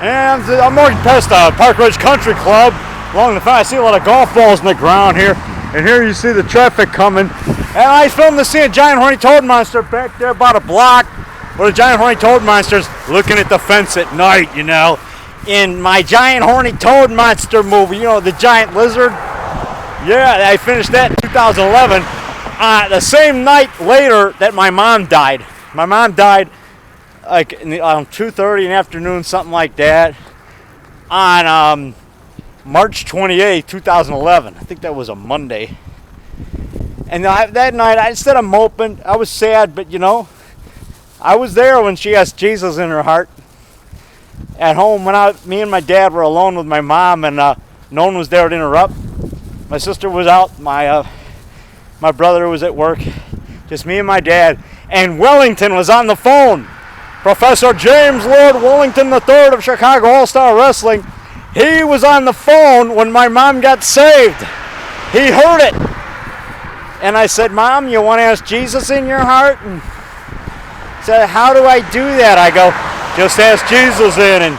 And I'm walking past the Park Ridge Country Club along the fence. I see a lot of golf balls in the ground here. And here you see the traffic coming. And I filmed the scene of giant horny toad monster back there about a block where the giant horny toad monster's looking at the fence at night, you know. In my giant horny toad monster movie, you know, the giant lizard. Yeah, I finished that in 2011. The same night later that my mom died. My mom died like on 2:30 in the afternoon, something like that, on March 28, 2011. I think that was a Monday. And that night, instead of moping, I was sad, but you know, I was there when she asked Jesus in her heart. At home, when me and my dad were alone with my mom, and no one was there to interrupt. My sister was out, my brother was at work, just me and my dad. And Wellington was on the phone. Professor James Lord Wellington III of Chicago All-Star Wrestling. He was on the phone when my mom got saved. He heard it. And I said, Mom, you want to ask Jesus in your heart? And said, how do I do that? I go, just ask Jesus in. And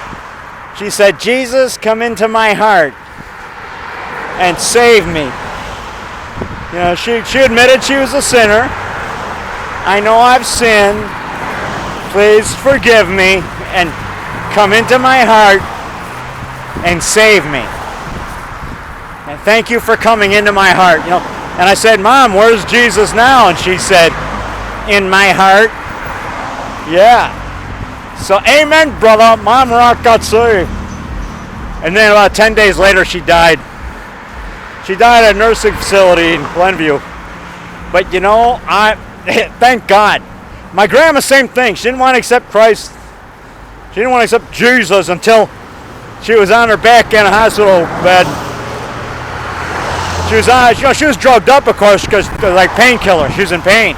she said, Jesus, come into my heart and save me. You know, she admitted she was a sinner. I know I've sinned. Please forgive me and come into my heart and save me. And thank you for coming into my heart. You know, and I said, Mom, where's Jesus now? And she said, in my heart. Yeah. So amen, brother. Mom Rock got saved. And then about 10 days later, she died. She died at a nursing facility in Glenview. But you know, thank God. My grandma, same thing. She didn't want to accept Christ. She didn't want to accept Jesus until she was on her back in a hospital bed. She was on, you know, she was drugged up, of course, because like painkiller. She was in pain.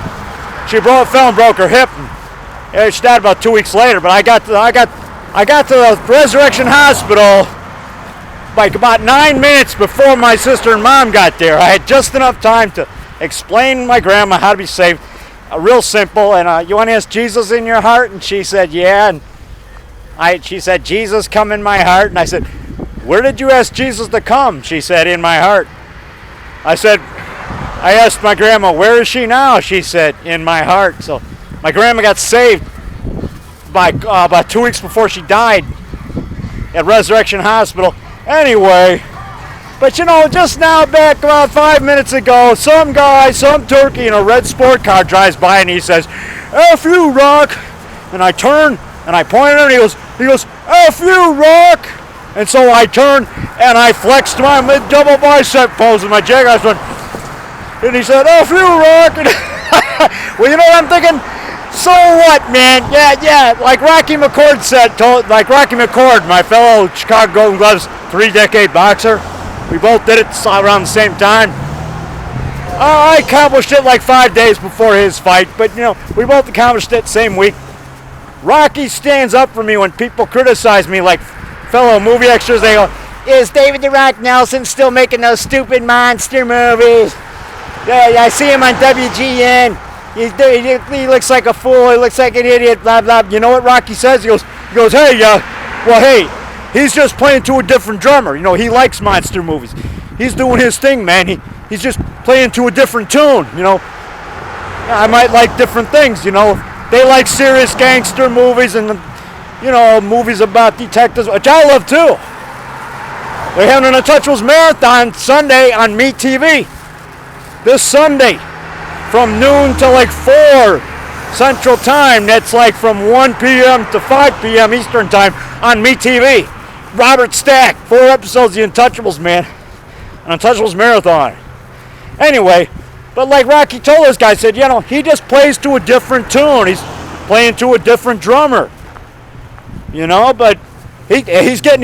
She fell and broke her hip. And she died about 2 weeks later. But I got to the Resurrection Hospital like about 9 minutes before my sister and mom got there. I had just enough time to explain to my grandma how to be saved. Real simple. And you want to ask Jesus in your heart? And she said, yeah. And she said, Jesus, come in my heart. And I said, where did you ask Jesus to come? She said, in my heart. I asked my grandma, where is she now? She said, in my heart. So my grandma got saved by about 2 weeks before she died at Resurrection Hospital. Anyway, but you know, just now back about 5 minutes ago, some guy, some turkey in a red sport car drives by and he says, F you, Rock. And I turn and I point at him and he goes, F you, Rock. And so I turned and I flexed my mid-double bicep pose with my jackass one. And he said, F you, Rock. And well, you know what I'm thinking? So what, man? Yeah. Like Rocky McCord said, Rocky McCord, my fellow Chicago Golden Gloves 3-decade boxer. We both did it around the same time. I accomplished it like 5 days before his fight, but you know, we both accomplished it same week. Rocky stands up for me when people criticize me, like fellow movie extras. They go, is David the Rock Nelson still making those stupid monster movies? Yeah, I see him on WGN. He looks like a fool. He looks like an idiot, blah, blah. You know what Rocky says? He goes, hey, he's just playing to a different drummer. You know, he likes monster movies. He's doing his thing, man. He's just playing to a different tune, you know. I might like different things, you know. They like serious gangster movies and, you know, movies about detectives, which I love too. They're having an Untouchables Marathon Sunday on Me TV. This Sunday from noon to like 4 Central Time. That's like from 1 p.m. to 5 p.m. Eastern Time on Me TV. Robert Stack, 4 episodes of The Untouchables, man. An Untouchables Marathon. Anyway, but like Rocky told this guy, said, you know, he just plays to a different tune. He's playing to a different drummer. You know, but he's getting